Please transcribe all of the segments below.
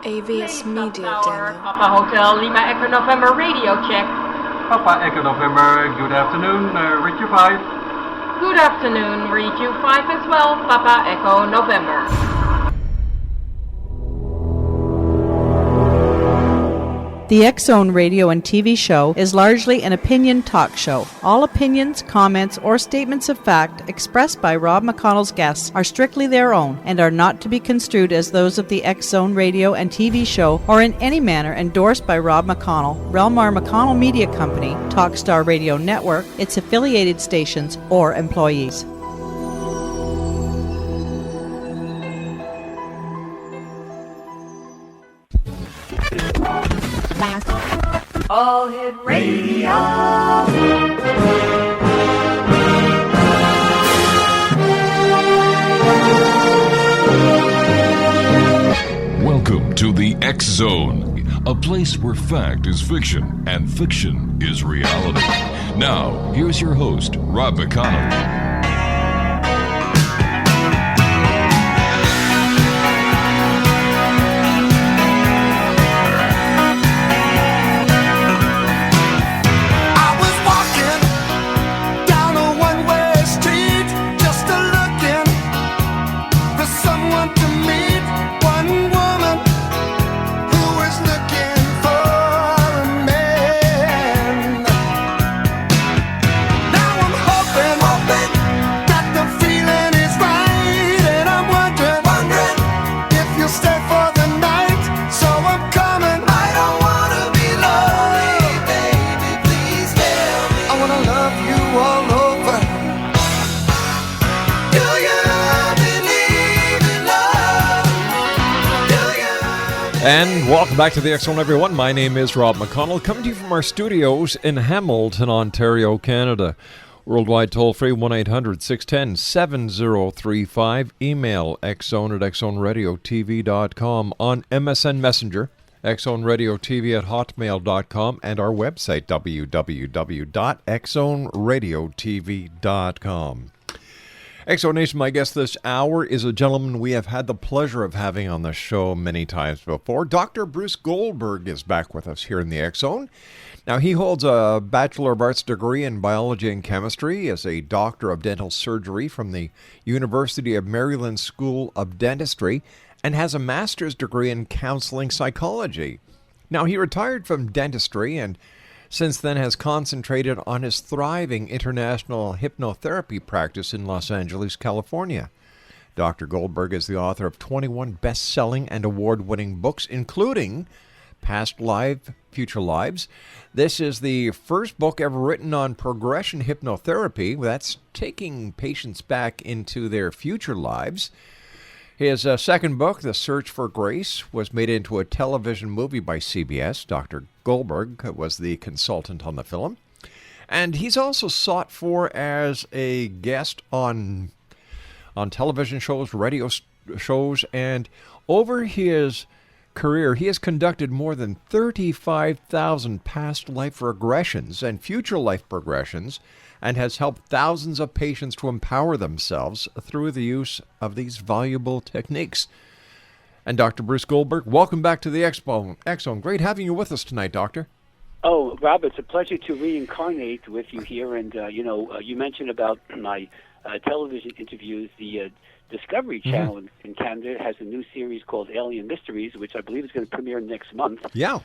AVS Media Tower, Demo. Papa Hotel, Lima Echo November radio check. Papa Echo November, good afternoon, read you 5. Good afternoon, read you 5 as well, Papa Echo November. The X-Zone radio and TV show is largely an opinion talk show. All opinions, comments, or statements of fact expressed by Rob McConnell's guests are strictly their own and are not to be construed as those of the X-Zone radio and TV show or in any manner endorsed by Rob McConnell, Relmar McConnell Media Company, Talkstar Radio Network, its affiliated stations, or employees. All Hit Radio. Welcome to the X Zone, a place where fact is fiction and fiction is reality. Now, here's your host, Rob McConnell. And welcome back to the X-Zone, everyone. My name is Rob McConnell, coming to you from our studios in Hamilton, Ontario, Canada. Worldwide toll-free, 1-800-610-7035. Email xzone@xzoneradiotv.com. On MSN Messenger, xzoneradiotv@hotmail.com. And our website, www.xzoneradiotv.com. X-Zone Nation, my guest this hour is a gentleman we have had the pleasure of having on the show many times before. Dr. Bruce Goldberg is back with us here in the X-Zone. Now, he holds a Bachelor of Arts degree in Biology and Chemistry, is a Doctor of Dental Surgery from the University of Maryland School of Dentistry, and has a Master's degree in Counseling Psychology. Now, he retired from dentistry and since then has concentrated on his thriving international hypnotherapy practice in Los Angeles, California. Dr. Goldberg is the author of 21 best-selling and award-winning books, including Past Life, Future Lives. This is the first book ever written on progression hypnotherapy. That's taking patients back into their future lives. His second book, The Search for Grace, was made into a television movie by CBS. Dr. Goldberg was the consultant on the film. And he's also sought for as a guest on television shows, radio shows, and over his career, he has conducted more than 35,000 past life regressions and future life progressions, and has helped thousands of patients to empower themselves through the use of these valuable techniques. And Dr. Bruce Goldberg, welcome back to the X-Zone. Great having you with us tonight, Doctor. Oh, Rob, it's a pleasure to reincarnate with you here. And, you mentioned about my television interviews. The Discovery Channel in Canada has a new series called Alien Mysteries, which I believe is going to premiere next month. Yeah.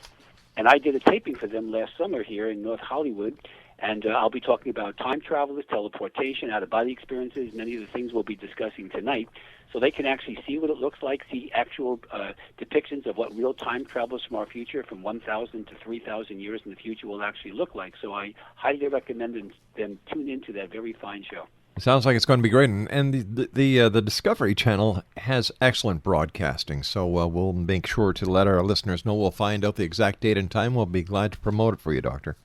And I did a taping for them last summer here in North Hollywood. And I'll be talking about time travelers, teleportation, out-of-body experiences, many of the things we'll be discussing tonight. So they can actually see what it looks like, see actual depictions of what real time travelers from our future, from 1,000 to 3,000 years in the future, will actually look like. So I highly recommend them tune into that very fine show. Sounds like it's going to be great. And the Discovery Channel has excellent broadcasting, so we'll make sure to let our listeners know. We'll find out the exact date and time. We'll be glad to promote it for you, Doctor.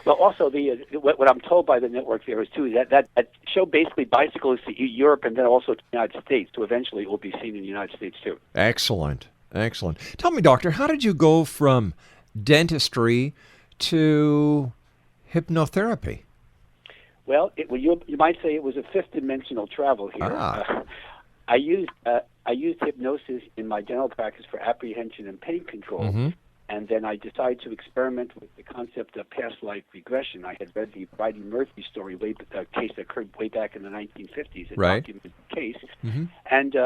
Well, also, what I'm told by the network there is, too, that show basically bicycles to Europe and then also to the United States, so eventually it will be seen in the United States, too. Excellent. Tell me, Doctor, how did you go from dentistry to hypnotherapy? Well, you might say it was a fifth-dimensional travel here. I used hypnosis in my dental practice for apprehension and pain control. And then I decided to experiment with the concept of past life regression. I had read the Bridie Murphy story, a case that occurred way back in the 1950s, a documented case. And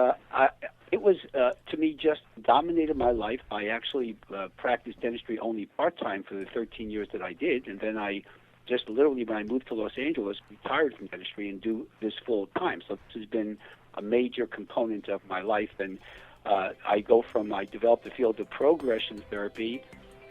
it was, to me, just dominated my life. I actually practiced dentistry only part-time for the 13 years that I did. And then I just literally, when I moved to Los Angeles, retired from dentistry and do this full-time. So this has been a major component of my life. And I developed the field of progression therapy,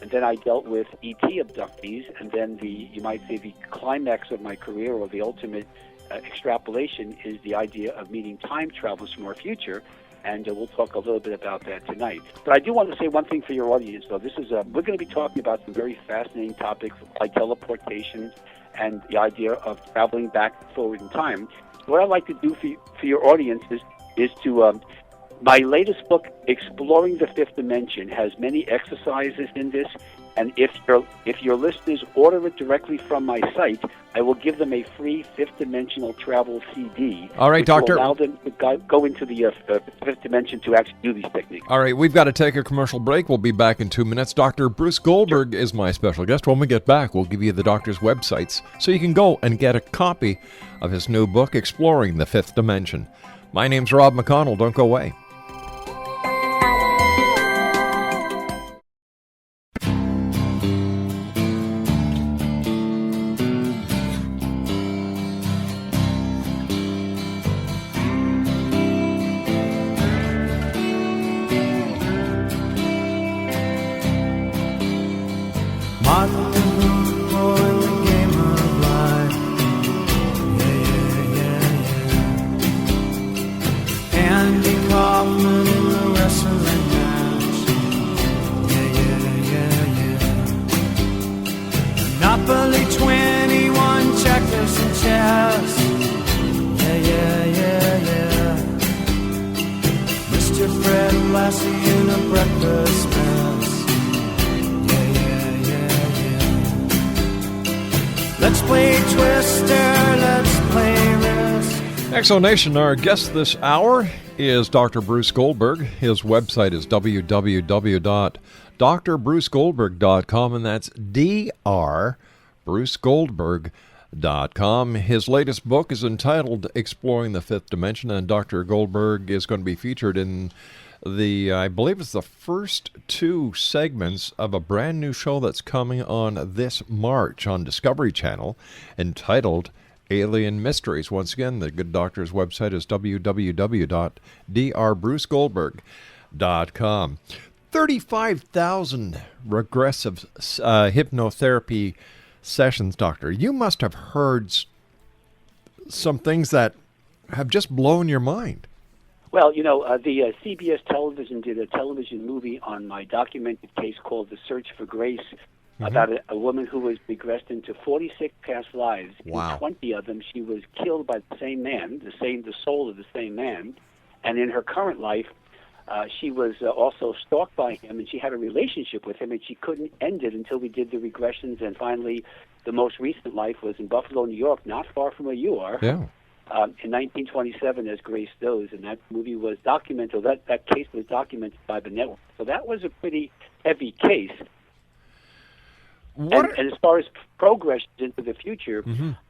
and then I dealt with ET abductees, and then you might say the climax of my career, or the ultimate extrapolation, is the idea of meeting time travelers from our future, and we'll talk a little bit about that tonight. But I do want to say one thing for your audience, though. This is we're going to be talking about some very fascinating topics like teleportation and the idea of traveling back and forward in time. What I'd like to do for your audience is to my latest book, Exploring the Fifth Dimension, has many exercises in this, and if your listeners order it directly from my site, I will give them a free fifth dimensional travel CD. All right, Doctor. Will allow them to go into the fifth dimension to actually do these techniques. All right, we've got to take a commercial break. We'll be back in 2 minutes. Dr. Bruce Goldberg is my special guest. When we get back, we'll give you the doctor's websites so you can go and get a copy of his new book, Exploring the Fifth Dimension. My name's Rob McConnell. Don't go away. Nation, our guest this hour is Dr. Bruce Goldberg. His website is www.drbrucegoldberg.com, and that's drbrucegoldberg.com. His latest book is entitled Exploring the Fifth Dimension, and Dr. Goldberg is going to be featured in I believe it's the first 2 segments of a brand new show that's coming on this March on Discovery Channel, entitled Alien Mysteries. Once again, the good doctor's website is www.drbrucegoldberg.com. 35,000 regressive hypnotherapy sessions, doctor. You must have heard some things that have just blown your mind. Well, the CBS television did a television movie on my documented case called The Search for Grace, about a woman who was regressed into 46 past lives. Wow. In 20 of them, she was killed by the same man, the soul of the same man. And in her current life, she was also stalked by him, and she had a relationship with him, and she couldn't end it until we did the regressions. And finally, the most recent life was in Buffalo, New York, not far from where you are. Yeah. In 1927, as Grace Does, and that movie was documented. That case was documented by the network. So that was a pretty heavy case. And as far as progression into the future,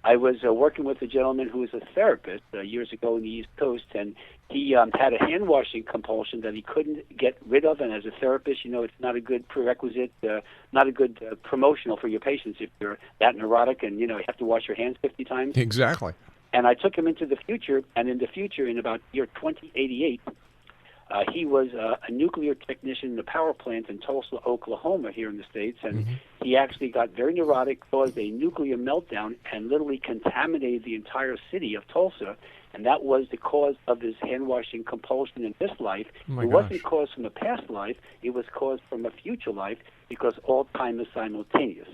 I was working with a gentleman who was a therapist years ago in the East Coast, and he had a hand-washing compulsion that he couldn't get rid of. And as a therapist, it's not a good prerequisite, not a good promotional for your patients if you're that neurotic and, you have to wash your hands 50 times. Exactly. And I took him into the future, and in the future, in about year 2088, he was a nuclear technician in a power plant in Tulsa, Oklahoma, here in the States, and he actually got very neurotic, caused a nuclear meltdown, and literally contaminated the entire city of Tulsa, and that was the cause of his hand-washing compulsion in this life. It wasn't caused from a past life, it was caused from a future life, because all time is simultaneous.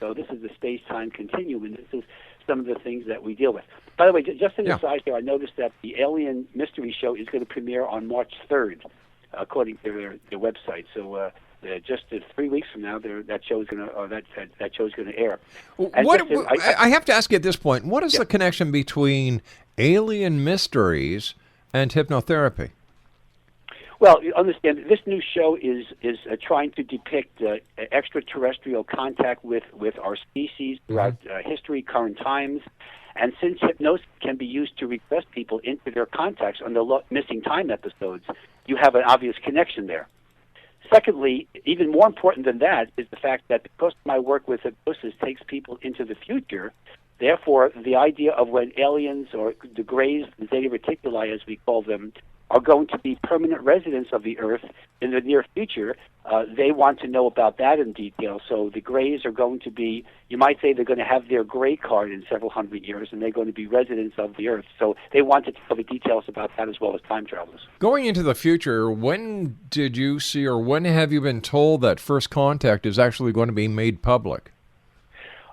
So this is the space-time continuum, and this is some of the things that we deal with. By the way, just an aside here, I noticed that the Alien Mystery Show is going to premiere on March 3rd, according to their website. So just 3 weeks from now, that show is going to that show is going to air. I have to ask you at this point: what is the connection between Alien Mysteries and hypnotherapy? Well, you understand, this new show is trying to depict extraterrestrial contact with our species throughout history, current times. And since hypnosis can be used to regress people into their contacts on the missing time episodes, you have an obvious connection there. Secondly, even more important than that is the fact that because my work with hypnosis takes people into the future, therefore the idea of when aliens or the Greys, the Zeta Reticuli as we call them, are going to be permanent residents of the Earth in the near future, they want to know about that in detail. So the Greys are going to be, you might say they're going to have their Grey card in several hundred years, and they're going to be residents of the Earth. So they want to tell the details about that as well as time travelers. Going into the future, when did you see or when have you been told that first contact is actually going to be made public?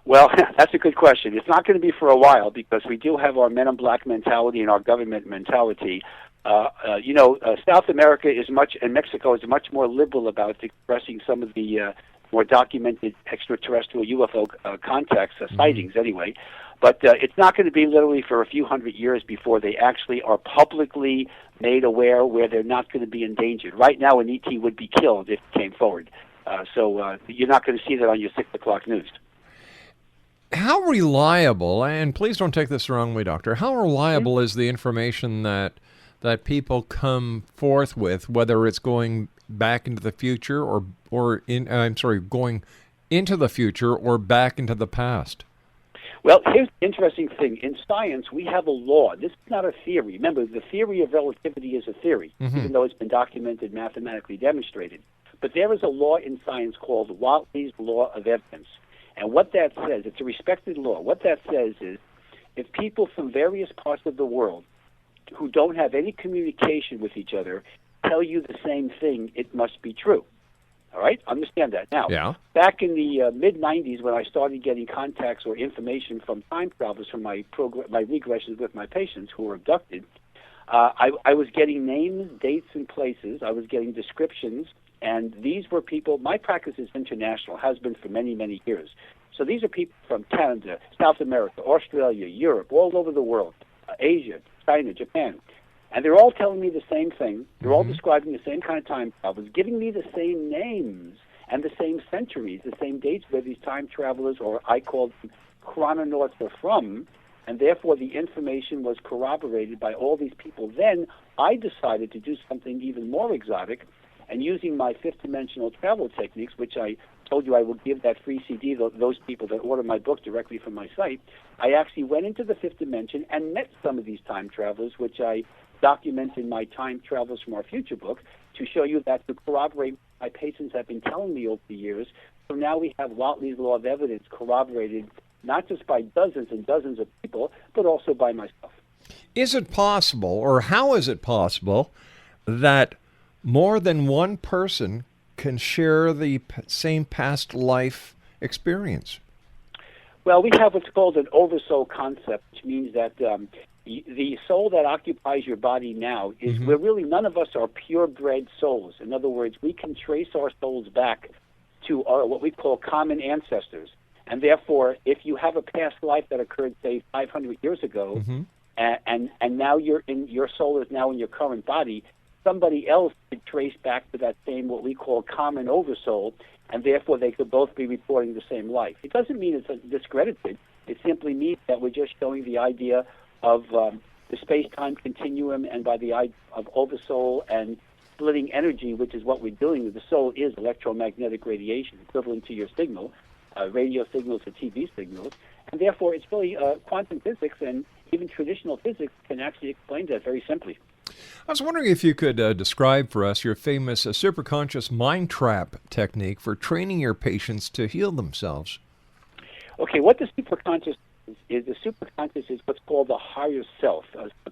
Well, that's a good question. It's not going to be for a while because we do have our men in black mentality and our government mentality. South America is much, and Mexico is much more liberal about expressing some of the more documented extraterrestrial UFO contacts, sightings anyway. But it's not going to be literally for a few hundred years before they actually are publicly made aware where they're not going to be endangered. Right now, an ET would be killed if it came forward. So you're not going to see that on your 6 o'clock news. How reliable, and please don't take this the wrong way, Doctor, how reliable is the information that people come forth with, whether it's going back into the future going into the future or back into the past? Well, here's the interesting thing. In science, we have a law. This is not a theory. Remember, the theory of relativity is a theory, even though it's been documented, mathematically demonstrated. But there is a law in science called Whatley's Law of Evidence. And what that says, it's a respected law. What that says is if people from various parts of the world who don't have any communication with each other tell you the same thing, it must be true. All right? Understand that. Now, back in the mid-'90s when I started getting contacts or information from time travelers from my regressions with my patients who were abducted, I was getting names, dates, and places. I was getting descriptions, and these were people. My practice is international, has been for many, many years. So these are people from Canada, South America, Australia, Europe, all over the world, Asia, China, Japan. And they're all telling me the same thing. They're all describing the same kind of time travelers, giving me the same names and the same centuries, the same dates where these time travelers, or I call them chrononauts, are from, and therefore the information was corroborated by all these people. Then I decided to do something even more exotic, and using my fifth-dimensional travel techniques, which I told you I would give that free CD to those people that order my book directly from my site, I actually went into the fifth dimension and met some of these time travelers, which I document in my Time Travels from Our Future book to show you that to corroborate my patients have been telling me over the years. So now we have Whatley's Law of Evidence corroborated not just by dozens and dozens of people, but also by myself. Is it possible, or how is it possible, that more than one person can share the same past life experience? Well, we have what's called an oversoul concept, which means that the soul that occupies your body now is where really none of us are purebred souls. In other words, we can trace our souls back to our, what we call common ancestors. And therefore, if you have a past life that occurred, say, 500 years ago, and now your soul is now in your current body, somebody else could trace back to that same, what we call common oversoul, and therefore they could both be reporting the same life. It doesn't mean it's discredited. It simply means that we're just showing the idea of the space-time continuum, and by the idea of oversoul and splitting energy, which is what we're doing. The soul is electromagnetic radiation, equivalent to your signal, radio signals or TV signals, and therefore it's really quantum physics, and even traditional physics can actually explain that very simply. I was wondering if you could describe for us your famous superconscious mind trap technique for training your patients to heal themselves. Okay, what the superconscious is the superconscious is what's called the higher self.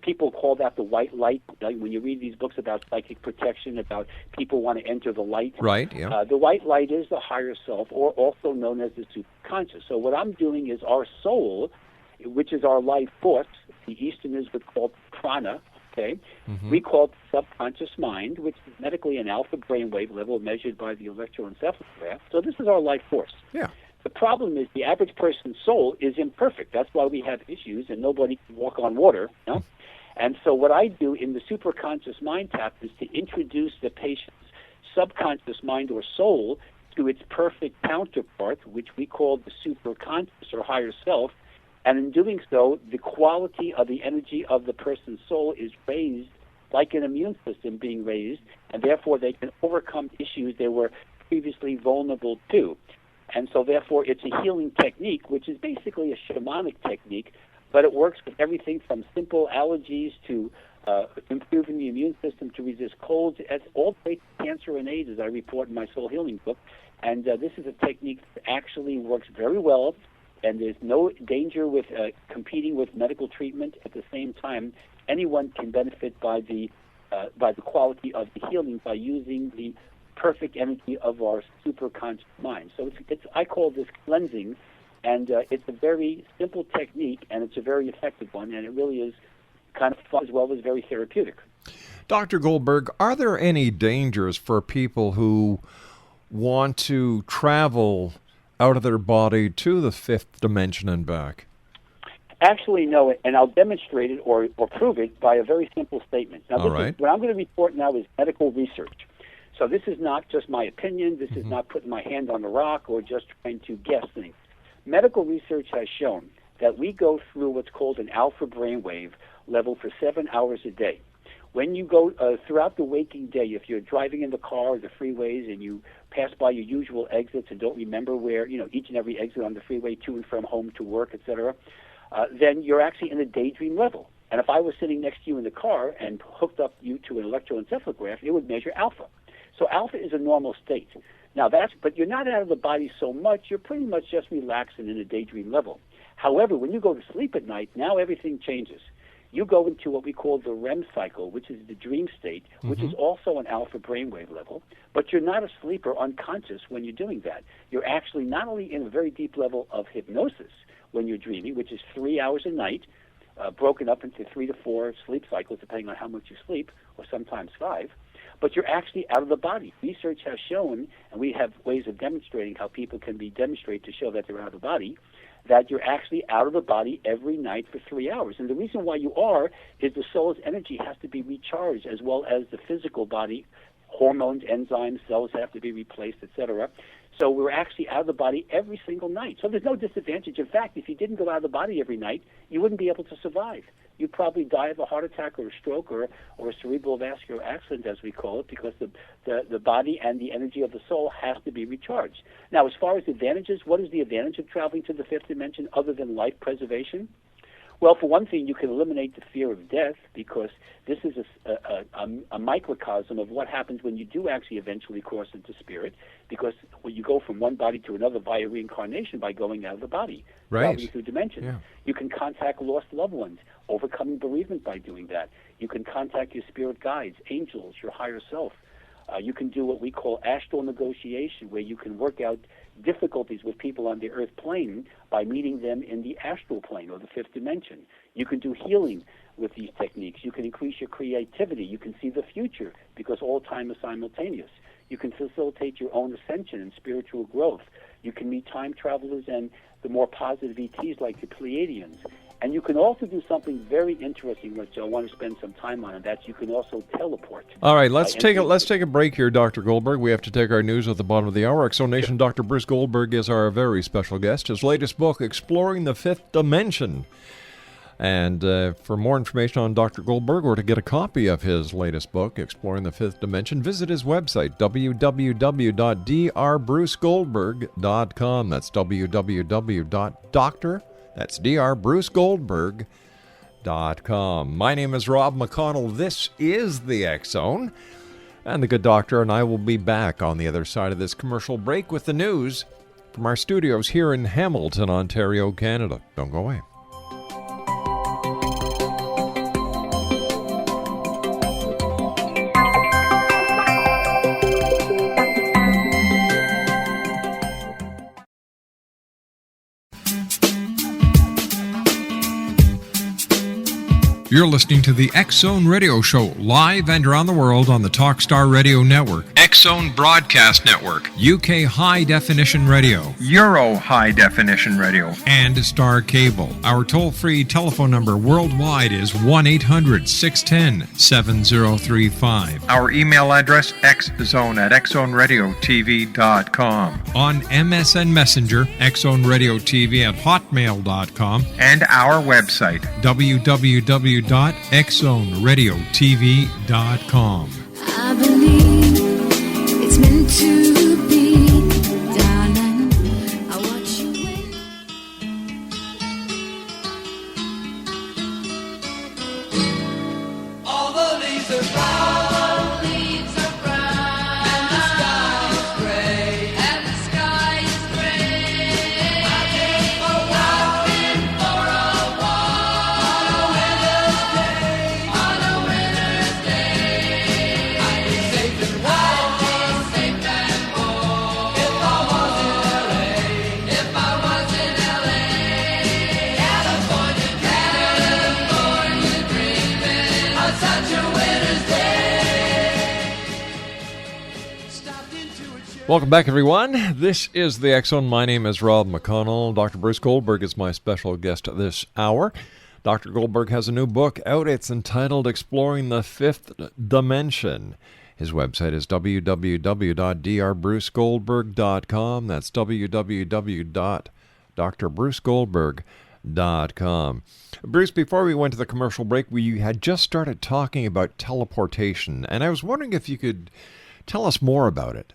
People call that the white light. When you read these books about psychic protection, about people want to enter the light. Right, yeah. The white light is the higher self, or also known as the superconscious. So what I'm doing is our soul, which is our life force, the Easterners would call prana, okay? We call it subconscious mind, which is medically an alpha brainwave level measured by the electroencephalograph. So this is our life force. Yeah. The problem is the average person's soul is imperfect. That's why we have issues, and nobody can walk on water, you know? And so what I do in the superconscious mind tap is to introduce the patient's subconscious mind or soul to its perfect counterpart, which we call the superconscious or higher self. And in doing so, the quality of the energy of the person's soul is raised like an immune system being raised, and therefore they can overcome issues they were previously vulnerable to. And so therefore it's a healing technique, which is basically a shamanic technique, but it works with everything from simple allergies to improving the immune system to resist colds. It's all the way to cancer and AIDS, as I report in my Soul Healing book. And this is a technique that actually works very well, and there's no danger with competing with medical treatment. At the same time, anyone can benefit by the quality of the healing by using the perfect energy of our superconscious mind. So I call this cleansing, and it's a very simple technique, and it's a very effective one, and it really is kind of fun as well as very therapeutic. Dr. Goldberg, are there any dangers for people who want to travel out of their body to the fifth dimension and back? Actually, no, and I'll demonstrate it or prove it by a very simple statement. Now, what I'm going to report now is medical research. So this is not just my opinion. This is not putting my hand on the rock or just trying to guess things. Medical research has shown that we go through what's called an alpha brainwave level for 7 hours a day. When you go throughout the waking day, if you're driving in the car or the freeways and you pass by your usual exits and don't remember where, each and every exit on the freeway to and from home to work, etc., then you're actually in a daydream level. And if I was sitting next to you in the car and hooked up you to an electroencephalograph, it would measure alpha. So alpha is a normal state. Now but you're not out of the body so much, you're pretty much just relaxing in a daydream level. However, when you go to sleep at night, now everything changes. You go into what we call the REM cycle, which is the dream state, which is also an alpha brainwave level, but you're not asleep or unconscious when you're doing that. You're actually not only in a very deep level of hypnosis when you're dreaming, which is 3 hours a night, broken up into 3 to 4 sleep cycles, depending on how much you sleep, or sometimes 5, but you're actually out of the body. Research has shown, and we have ways of demonstrating how people can be demonstrated to show that they're out of the body, that you're actually out of the body every night for 3 hours. And the reason why you are is the soul's energy has to be recharged, as well as the physical body, hormones, enzymes, cells have to be replaced, etc. So we're actually out of the body every single night. So there's no disadvantage. In fact, if you didn't go out of the body every night, you wouldn't be able to survive. You'd probably die of a heart attack or a stroke or a cerebral vascular accident, as we call it, because the body and the energy of the soul has to be recharged. Now, as far as advantages, what is the advantage of traveling to the fifth dimension other than life preservation? Well, for one thing, you can eliminate the fear of death, because this is a microcosm of what happens when you do actually eventually cross into spirit, because when you go from one body to another via reincarnation by going out of the body, traveling through dimensions. Yeah. You can contact lost loved ones, overcoming bereavement by doing that. You can contact your spirit guides, angels, your higher self. You can do what we call astral negotiation, where you can work out difficulties with people on the earth plane by meeting them in the astral plane or the fifth dimension. You can do healing with these techniques. You can increase your creativity. You can see the future, because all time is simultaneous. You can facilitate your own ascension and spiritual growth. You can meet time travelers and the more positive ETs like the Pleiadians. And you can also do something very interesting, which I want to spend some time on, and that's you can also teleport. All right, let's take a break here, Dr. Goldberg. We have to take our news at the bottom of the hour. Exonation, sure. Dr. Bruce Goldberg is our very special guest. His latest book, Exploring the Fifth Dimension. And for more information on Dr. Goldberg, or to get a copy of his latest book, Exploring the Fifth Dimension, visit his website, www.drbrucegoldberg.com. That's www.drbrucegoldberg.com. My name is Rob McConnell. This is the X-Zone. And the good doctor and I will be back on the other side of this commercial break with the news from our studios here in Hamilton, Ontario, Canada. Don't go away. You're listening to the X-Zone Radio Show, live and around the world on the Talkstar Radio Network. X-Zone Broadcast Network, UK High Definition Radio, Euro High Definition Radio, and Star Cable. Our toll-free telephone number worldwide is 1-800-610-7035. Our email address, xzone@xzoneradiotv.com. On MSN Messenger, xzoneradiotv@hotmail.com. And our website, www.xzoneradiotv.com. I believe it's meant to be, darling. I watch you wait. All the leaves are brown. And the sky is gray. I came for walking for a walk on a winter's day. I'd be safe and warm if I was in LA. California dreaming on such a winter's day. Stopped into a chair. Welcome back, everyone. This is the X-Zone. My name is Rob McConnell. Dr. Bruce Goldberg is my special guest this hour. Dr. Goldberg has a new book out. It's entitled Exploring the Fifth Dimension. His website is www.drbrucegoldberg.com. That's www.drbrucegoldberg.com. Bruce, before we went to the commercial break, we had just started talking about teleportation, and I was wondering if you could tell us more about it.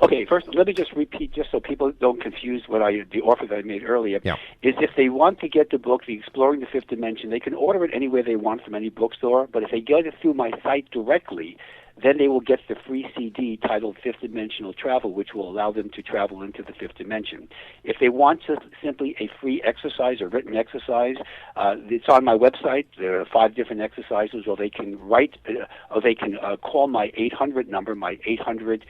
Okay, first, let me just repeat, just so people don't confuse the offer that I made earlier, Yeah. is if they want to get the book, The Exploring the Fifth Dimension, they can order it anywhere they want from any bookstore, but if they get it through my site directly, then they will get the free CD titled Fifth Dimensional Travel, which will allow them to travel into the fifth dimension. If they want simply a free exercise, a written exercise, it's on my website. There are 5 different exercises, or they can call my 800 number, my 800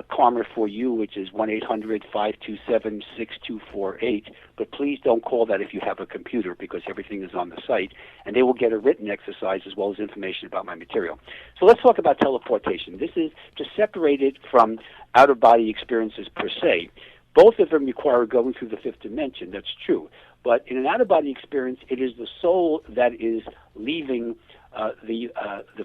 Karma for You, which is 1-800-527-6248. But please don't call that if you have a computer, because everything is on the site, and they will get a written exercise as well as information about my material. So let's talk about teleportation. This is to separate it from out-of-body experiences per se. Both of them require going through the fifth dimension. That's true. But in an out-of-body experience, it is the soul that is leaving the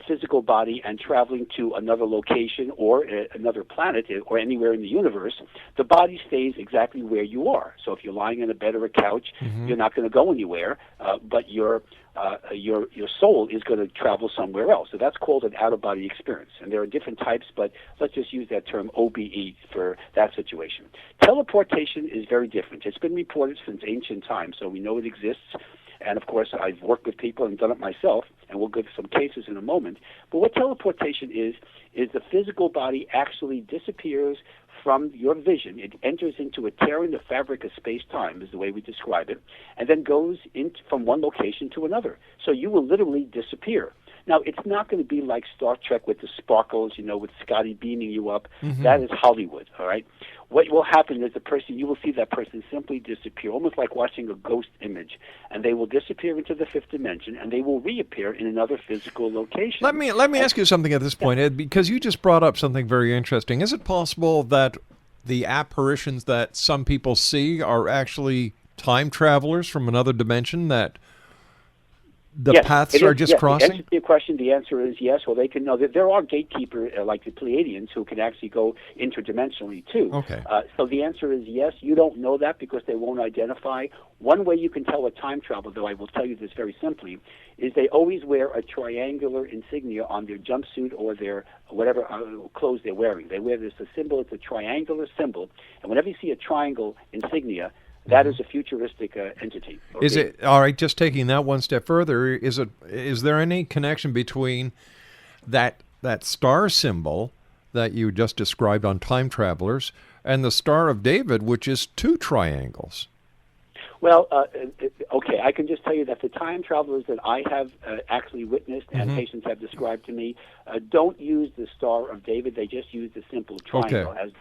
physical body and traveling to another location or another planet or anywhere in the universe. The body stays exactly where you are. So if you're lying in a bed or a couch, you're not going to go anywhere, but your soul is going to travel somewhere else. So that's called an out-of-body experience. And there are different types, but let's just use that term OBE for that situation. Teleportation is very different. It's been reported since ancient times, so we know it exists. And, of course, I've worked with people and done it myself, and we'll give some cases in a moment. But what teleportation is the physical body actually disappears from your vision. It enters into a tear in the fabric of space-time, is the way we describe it, and then goes from one location to another. So you will literally disappear. Now, it's not going to be like Star Trek with the sparkles, with Scotty beaming you up. That is Hollywood, all right? What will happen is you will see that person simply disappear, almost like watching a ghost image, and they will disappear into the fifth dimension, and they will reappear in another physical location. Let me ask you something at this point, Ed, because you just brought up something very interesting. Is it possible that the apparitions that some people see are actually time travelers from another dimension that the paths are just crossing? To answer your question, the answer is yes. Well, they can know that there are gatekeepers like the Pleiadians who can actually go interdimensionally too. Okay. So the answer is yes. You don't know that because they won't identify. One way you can tell a time travel, though I will tell you this very simply, is they always wear a triangular insignia on their jumpsuit or their whatever clothes they're wearing. They wear this symbol. It's a triangular symbol, and whenever you see a triangle insignia, that is a futuristic entity. Okay? Is it all right? Just taking that one step further, is there any connection between that star symbol that you just described on time travelers and the Star of David, which is 2 triangles? Well, okay, I can just tell you that the time travelers that I have actually witnessed and patients have described to me don't use the Star of David. They just use the simple triangle as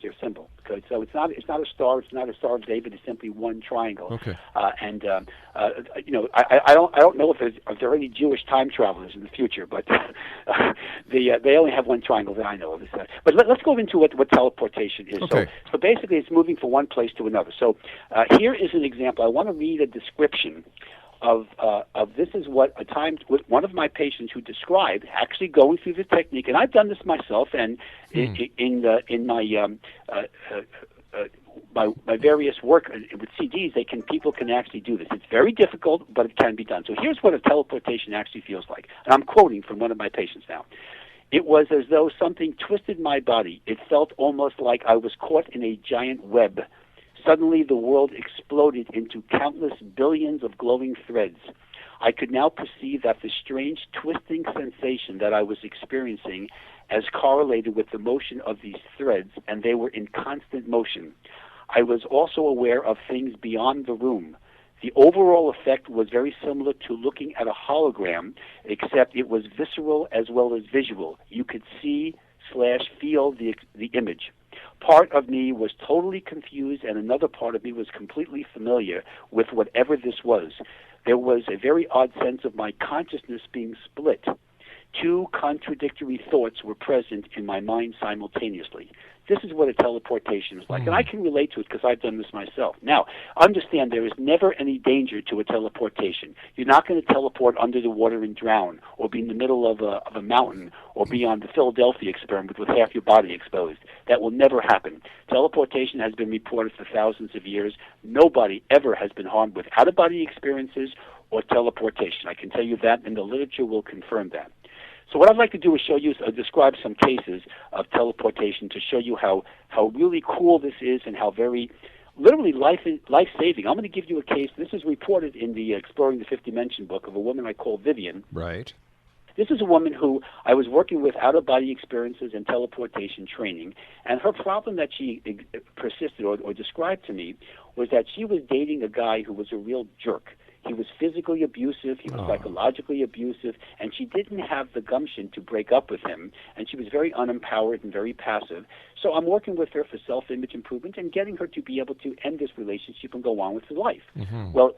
their symbol. So it's not a star. It's not a Star of David. It's simply one triangle. Okay. I don't know if there are any Jewish time travelers in the future, but they only have one triangle that I know of. But let's go into what teleportation is. Okay. So basically, it's moving from one place to another. So here is an example. I want to read a description of this is what a time with one of my patients who described actually going through the technique, and I've done this myself, and in my various work with CDs, people can actually do this. It's very difficult, but it can be done. So here's what a teleportation actually feels like, and I'm quoting from one of my patients now. It was as though something twisted my body. It felt almost like I was caught in a giant web. Suddenly, the world exploded into countless billions of glowing threads. I could now perceive that the strange twisting sensation that I was experiencing as correlated with the motion of these threads, and they were in constant motion. I was also aware of things beyond the room. The overall effect was very similar to looking at a hologram, except it was visceral as well as visual. You could see/feel the image. Part of me was totally confused, and another part of me was completely familiar with whatever this was. There was a very odd sense of my consciousness being split. Two contradictory thoughts were present in my mind simultaneously. This is what a teleportation is like, and I can relate to it because I've done this myself. Now, understand there is never any danger to a teleportation. You're not going to teleport under the water and drown, or be in the middle of a mountain, or be on the Philadelphia experiment with half your body exposed. That will never happen. Teleportation has been reported for thousands of years. Nobody ever has been harmed with out-of-body experiences or teleportation. I can tell you that, and the literature will confirm that. So what I'd like to do is describe some cases of teleportation to show you how really cool this is and how very literally life-saving. I'm going to give you a case. This is reported in the Exploring the Fifth Dimension book of a woman I call Vivian. Right. This is a woman who I was working with out-of-body experiences and teleportation training, and her problem that she persisted or described to me was that she was dating a guy who was a real jerk. He was physically abusive, he was psychologically abusive, and she didn't have the gumption to break up with him, and she was very unempowered and very passive. So I'm working with her for self-image improvement and getting her to be able to end this relationship and go on with her life. Mm-hmm. Well,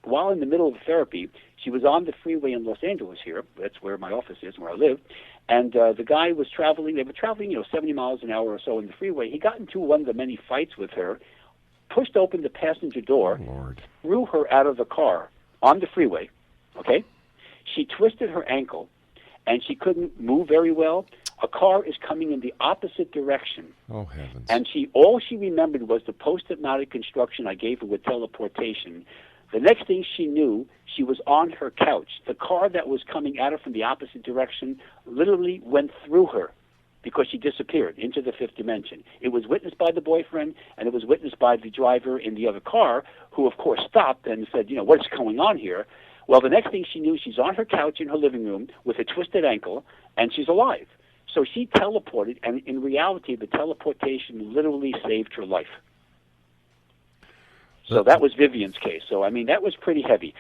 while in the middle of therapy, she was on the freeway in Los Angeles here. That's where my office is, where I live. And the guy was traveling. They were traveling, 70 miles an hour or so in the freeway. He got into one of the many fights with her, pushed open the passenger door, threw her out of the car on the freeway, okay? She twisted her ankle, and she couldn't move very well. A car is coming in the opposite direction. Oh, heavens. And all she remembered was the post-hypnotic instruction I gave her with teleportation. The next thing she knew, she was on her couch. The car that was coming at her from the opposite direction literally went through her, because she disappeared into the fifth dimension. It was witnessed by the boyfriend, and it was witnessed by the driver in the other car, who, of course, stopped and said, what's going on here? Well, the next thing she knew, she's on her couch in her living room with a twisted ankle, and she's alive. So she teleported, and in reality, the teleportation literally saved her life. So that was Vivian's case. So, that was pretty heavy.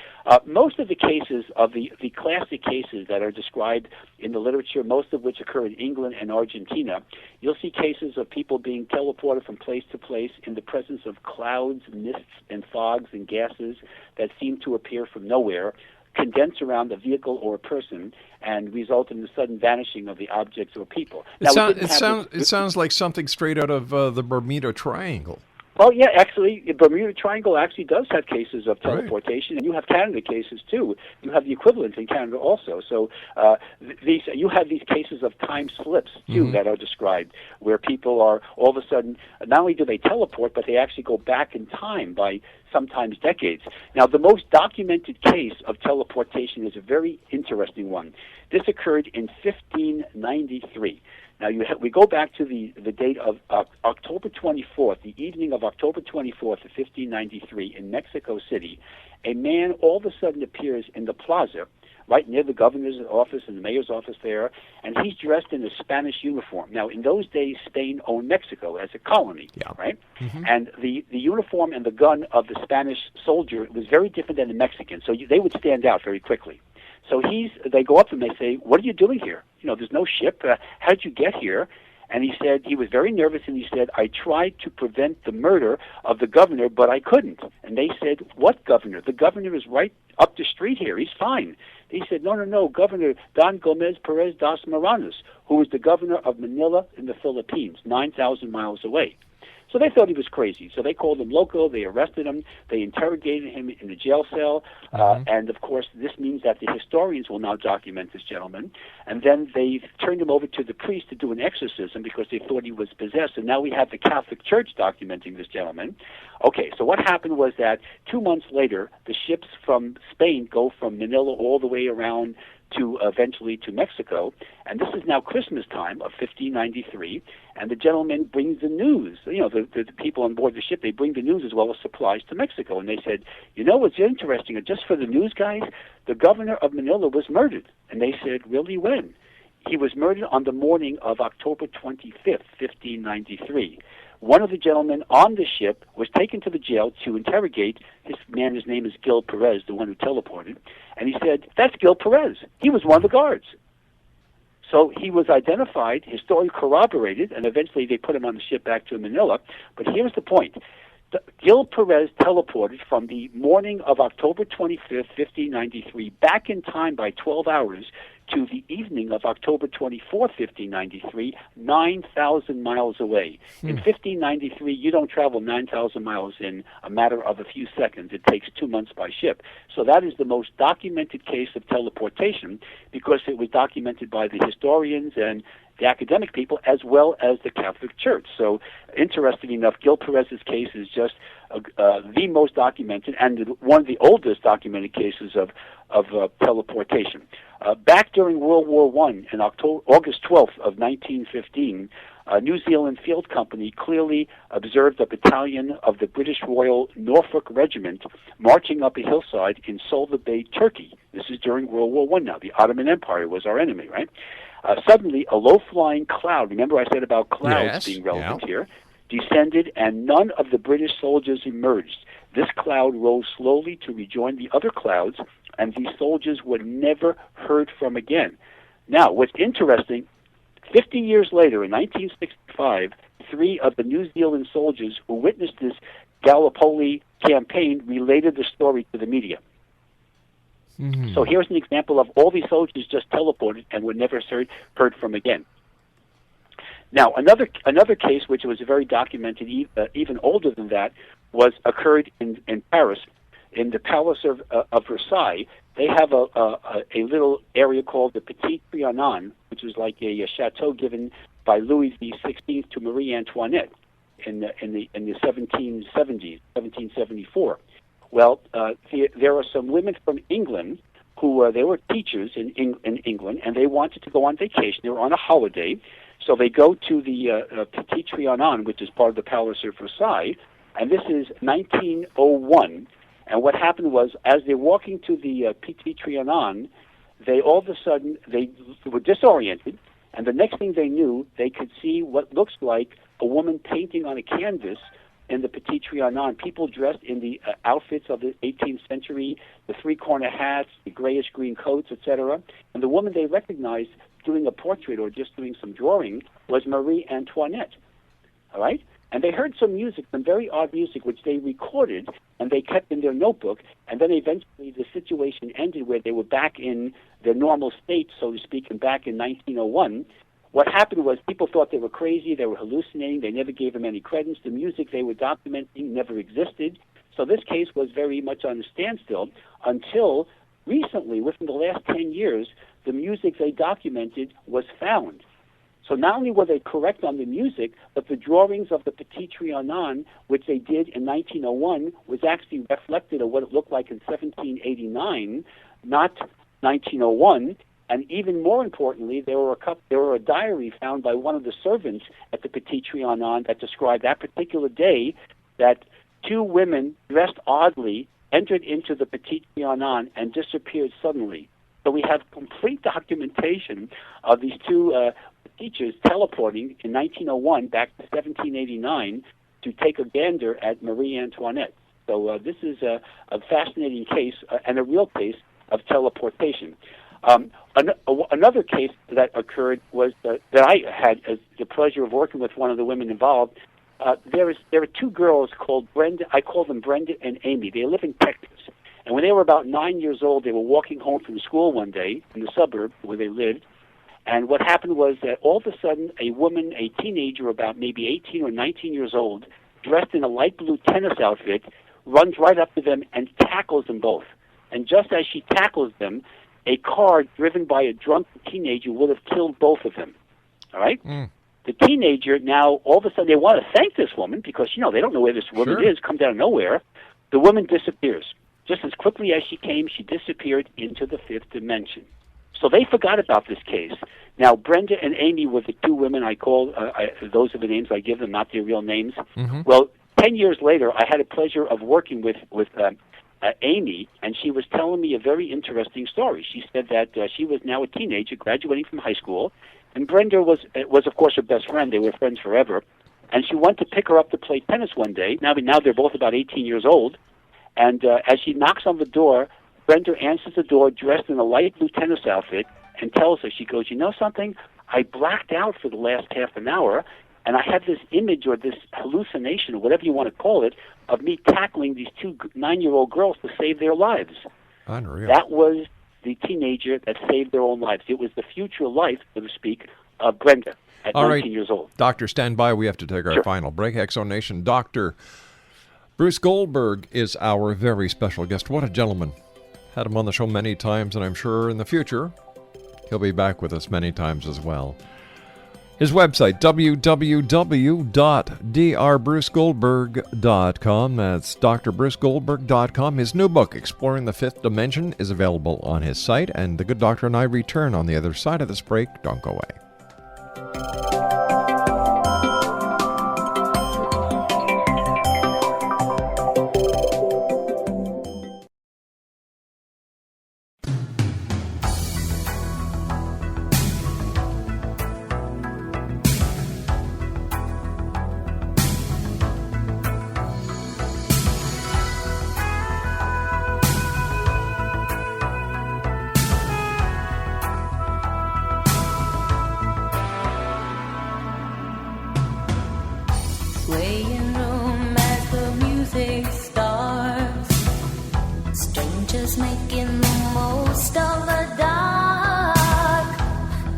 Most of the cases of the classic cases that are described in the literature, most of which occur in England and Argentina, you'll see cases of people being teleported from place to place in the presence of clouds, mists, and fogs and gases that seem to appear from nowhere, condense around a vehicle or a person, and result in the sudden vanishing of the objects or people. It sounds like something straight out of the Bermuda Triangle. Well, yeah, actually, the Bermuda Triangle actually does have cases of teleportation, and you have Canada cases too. You have the equivalent in Canada also. So you have these cases of time slips too that are described, where people are all of a sudden, not only do they teleport, but they actually go back in time by sometimes decades. Now, the most documented case of teleportation is a very interesting one. This occurred in 1593. Now, we go back to the date of October 24th, the evening of October 24th of 1593 in Mexico City. A man all of a sudden appears in the plaza, right near the governor's office and the mayor's office there, and he's dressed in a Spanish uniform. Now, in those days, Spain owned Mexico as a colony, right? Mm-hmm. And the uniform and the gun of the Spanish soldier was very different than the Mexican, so they would stand out very quickly. So they go up and they say, "What are you doing here? There's no ship. How did you get here?" And he said he was very nervous, and he said, I tried to prevent the murder of the governor, but I couldn't. And they said, what governor? The governor is right up the street here. He's fine. He said, no, Governor Don Gomez Perez das Maranas, who was the governor of Manila in the Philippines, 9,000 miles away. So they thought he was crazy. So they called him loco. They arrested him. They interrogated him in the jail cell. And, of course, this means that the historians will now document this gentleman. And then they turned him over to the priest to do an exorcism because they thought he was possessed. And now we have the Catholic Church documenting this gentleman. Okay, so what happened was that 2 months later, the ships from Spain go from Manila all the way around to eventually to Mexico, and this is now Christmas time of 1593, and the gentleman brings the news. The people on board the ship, they bring the news as well as supplies to Mexico, and they said, what's interesting, just for the news guys, the governor of Manila was murdered. And they said, really, when? He was murdered on the morning of October 25th, 1593. One of the gentlemen on the ship was taken to the jail to interrogate his name is Gil Perez, the one who teleported, and he said, that's Gil Perez. He was one of the guards. So he was identified, his story corroborated, and eventually they put him on the ship back to Manila. But here's the point. Gil Perez teleported from the morning of October 25th, 1593, back in time by 12 hours to the evening of October 24th, 1593, 9,000 miles away. In 1593, you don't travel 9,000 miles in a matter of a few seconds. It takes 2 months by ship. So that is the most documented case of teleportation because it was documented by the historians and the academic people as well as the Catholic Church. So interestingly enough, Gil Perez's case is just the most documented and one of the oldest documented cases of teleportation. Back during World War I, in August 12th of 1915, a New Zealand Field Company clearly observed a battalion of the British Royal Norfolk Regiment marching up a hillside in Solva Bay, Turkey. This is during World War I now. The Ottoman Empire was our enemy, right? Suddenly, a low-flying cloud, remember I said about clouds being relevant here, descended, and none of the British soldiers emerged. This cloud rose slowly to rejoin the other clouds, and these soldiers were never heard from again. Now, what's interesting, 50 years later, in 1965, 3 of the New Zealand soldiers who witnessed this Gallipoli campaign related the story to the media. So here's an example of all these soldiers just teleported and were never heard from again. Now, another case, which was very documented, even older than that, occurred in Paris, in the Palace of Versailles. They have a little area called the Petit Trianon, which was like a chateau given by Louis XVI to Marie Antoinette in the 1770s, 1774. Well, there are some women from England who they were teachers in England, and they wanted to go on vacation. They were on a holiday, so they go to the Petit Trianon, which is part of the Palace of Versailles, and this is 1901. And what happened was, as they're walking to the Petit Trianon, they all of a sudden they were disoriented, and the next thing they knew, they could see what looks like a woman painting on a canvas in the Petit Trianon, people dressed in the outfits of the 18th century, the three-corner hats, the grayish-green coats, etc. And the woman they recognized doing a portrait or just doing some drawing was Marie Antoinette. All right? And they heard some music, some very odd music, which they recorded and they kept in their notebook. And then eventually the situation ended where they were back in their normal state, so to speak, and back in 1901. What happened was people thought they were crazy, they were hallucinating, they never gave them any credence. The music they were documenting never existed. So this case was very much on a standstill until recently, within the last 10 years, the music they documented was found. So not only were they correct on the music, but the drawings of the Petit Trianon, which they did in 1901, was actually reflected of what it looked like in 1789, not 1901. And even more importantly, there were a diary found by one of the servants at the Petit Trianon that described that particular day that 2 women dressed oddly entered into the Petit Trianon and disappeared suddenly. So we have complete documentation of these 2 teachers teleporting in 1901 back to 1789 to take a gander at Marie Antoinette. So this is a fascinating case and a real case of teleportation. Another case that occurred was that I had the pleasure of working with one of the women involved. There are two girls called Brenda. I call them Brenda and Amy. They live in Texas. And when they were about 9 years old, they were walking home from school one day in the suburb where they lived. And what happened was that all of a sudden, a woman, a teenager about maybe 18 or 19 years old, dressed in a light blue tennis outfit, runs right up to them and tackles them both. And just as she tackles them, a car driven by a drunk teenager would have killed both of them. All right? The teenager now, all of a sudden, they want to thank this woman because, they don't know where this woman is, comes out of nowhere. The woman disappears. Just as quickly as she came, she disappeared into the fifth dimension. So they forgot about this case. Now, Brenda and Amy were the two women I call, those are the names I give them, not their real names. Well, 10 years later, I had the pleasure of working with Amy, and she was telling me a very interesting story. She said that she was now a teenager graduating from high school, and Brenda was of course, her best friend. They were friends forever. And she went to pick her up to play tennis one day. Now they're both about 18 years old. And as she knocks on the door, Brenda answers the door dressed in a light blue tennis outfit and tells her, she goes, you know something? I blacked out for the last half an hour, and I had this image or this hallucination or whatever you want to call it of me tackling these two 9-year-old girls to save their lives. Unreal. That was the teenager that saved their own lives. It was the future life, so to speak, of Brenda at 19 years old. Doctor, stand by. We have to take our final break. Exo Nation. Dr. Bruce Goldberg is our very special guest. What a gentleman. Had him on the show many times, and I'm sure in the future he'll be back with us many times as well. His website, www.drbrucegoldberg.com. That's drbrucegoldberg.com. His new book, Exploring the Fifth Dimension, is available on his site. And the good doctor and I return on the other side of this break. Don't go away. Swaying room as the music starts. Strangers making the most of the dark.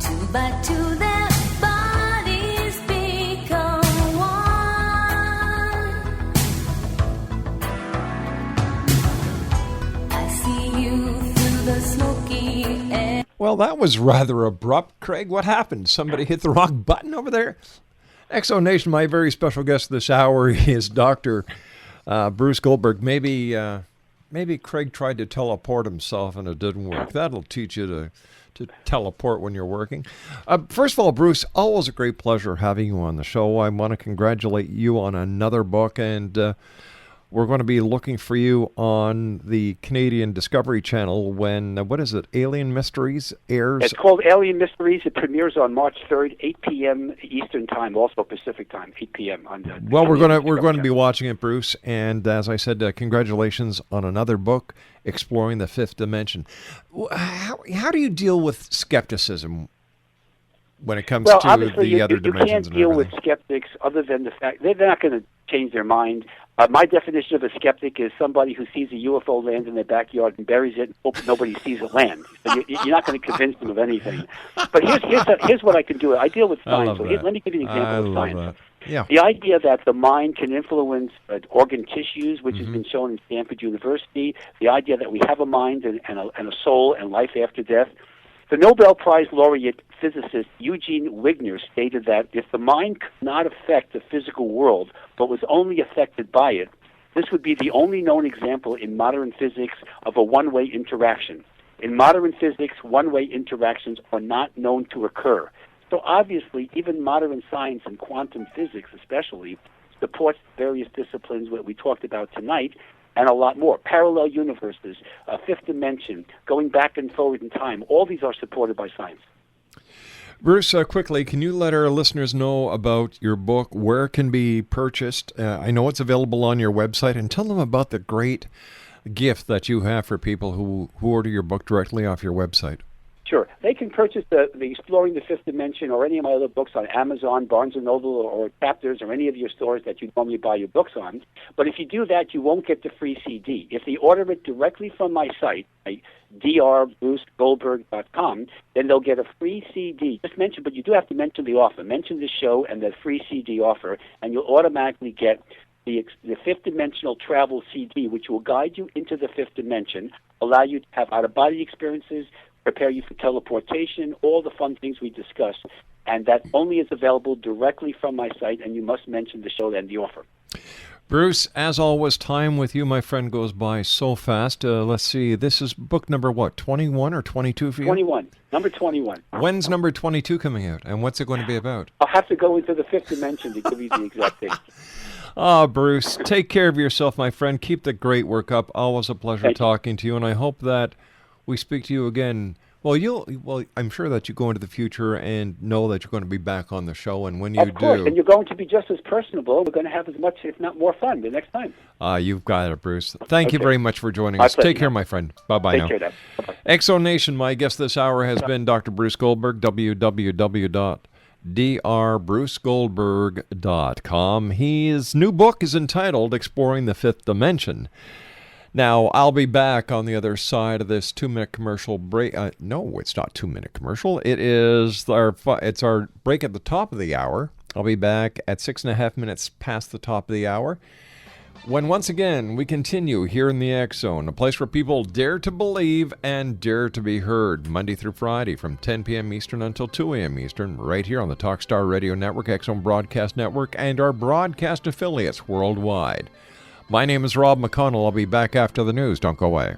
Two by two their bodies become one. I see you through the smoky air. Well, that was rather abrupt. Craig, what happened? Somebody hit the wrong button over there? Exo Nation, my very special guest this hour is Dr. Bruce Goldberg. Maybe Craig tried to teleport himself and it didn't work. That'll teach you to teleport when you're working. First of all, Bruce, always a great pleasure having you on the show. I want to congratulate you on another book, and we're going to be looking for you on the Canadian Discovery Channel when, what is it, Alien Mysteries airs? It's called Alien Mysteries. It premieres on March 3rd, 8 p.m. Eastern Time, also Pacific Time, 8 p.m. on the Well, we're going to be watching it, Bruce. And as I said, congratulations on another book, Exploring the Fifth Dimension. How do you deal with skepticism when it comes to the other dimensions? You can't deal with skeptics other than the fact they're not going to change their mind. My definition of a skeptic is somebody who sees a UFO land in their backyard and buries it and hopes nobody sees it land. So you're not going to convince them of anything. But here's what I can do. I deal with science. So let me give you an example of science. Yeah. The idea that the mind can influence organ tissues, which has been shown in Stanford University, the idea that we have a mind and a soul and life after death. The Nobel Prize laureate physicist Eugene Wigner stated that if the mind could not affect the physical world, but was only affected by it, this would be the only known example in modern physics of a one-way interaction. In modern physics, one-way interactions are not known to occur. So obviously, even modern science and quantum physics especially supports various disciplines that we talked about tonight, and a lot more. Parallel universes, fifth dimension, going back and forward in time. All these are supported by science. Bruce, quickly, can you let our listeners know about your book, where it can be purchased? I know it's available on your website, and tell them about the great gift that you have for people who order your book directly off your website. Sure. They can purchase the Exploring the Fifth Dimension or any of my other books on Amazon, Barnes & Noble, or Chapters, or any of your stores that you normally buy your books on. But if you do that, you won't get the free CD. If they order it directly from my site, drbrucegoldberg.com, then they'll get a free CD. Just mention, but you do have to mention the offer. Mention the show and the free CD offer, and you'll automatically get the fifth dimensional travel CD, which will guide you into the fifth dimension, allow you to have out-of-body experiences, prepare you for teleportation, all the fun things we discussed, and that only is available directly from my site, and you must mention the show and the offer. Bruce, as always, time with you, my friend, goes by so fast. Let's see, this is book number, 21 or 22 for you? 21, number 21. When's number 22 coming out, and what's it going to be about? I'll have to go into the fifth dimension to give you the exact date. Bruce, take care of yourself, my friend. Keep the great work up. Always a pleasure talking to you, and I hope that we speak to you again. Well, I'm sure that you go into the future and know that you're going to be back on the show, and when you Of course, do, and you're going to be just as personable. We're going to have as much, if not more, fun the next time. you've got it, Bruce. Thank you Okay. very much for joining My us. pleasure. Take care, my friend. Bye-bye now. Take care now. Bye-bye. Exo Nation, my guest this hour has been Dr. Bruce Goldberg, www.drbrucegoldberg.com. His new book is entitled Exploring the Fifth Dimension. Now, I'll be back on the other side of this 2-minute commercial break. No, it's not 2-minute commercial. It's our break at the top of the hour. I'll be back at 6.5 minutes past the top of the hour, when once again we continue here in the X Zone, a place where people dare to believe and dare to be heard, Monday through Friday from 10 p.m. Eastern until 2 a.m. Eastern, right here on the Talkstar Radio Network, X Zone Broadcast Network, and our broadcast affiliates worldwide. My name is Rob McConnell. I'll be back after the news. Don't go away.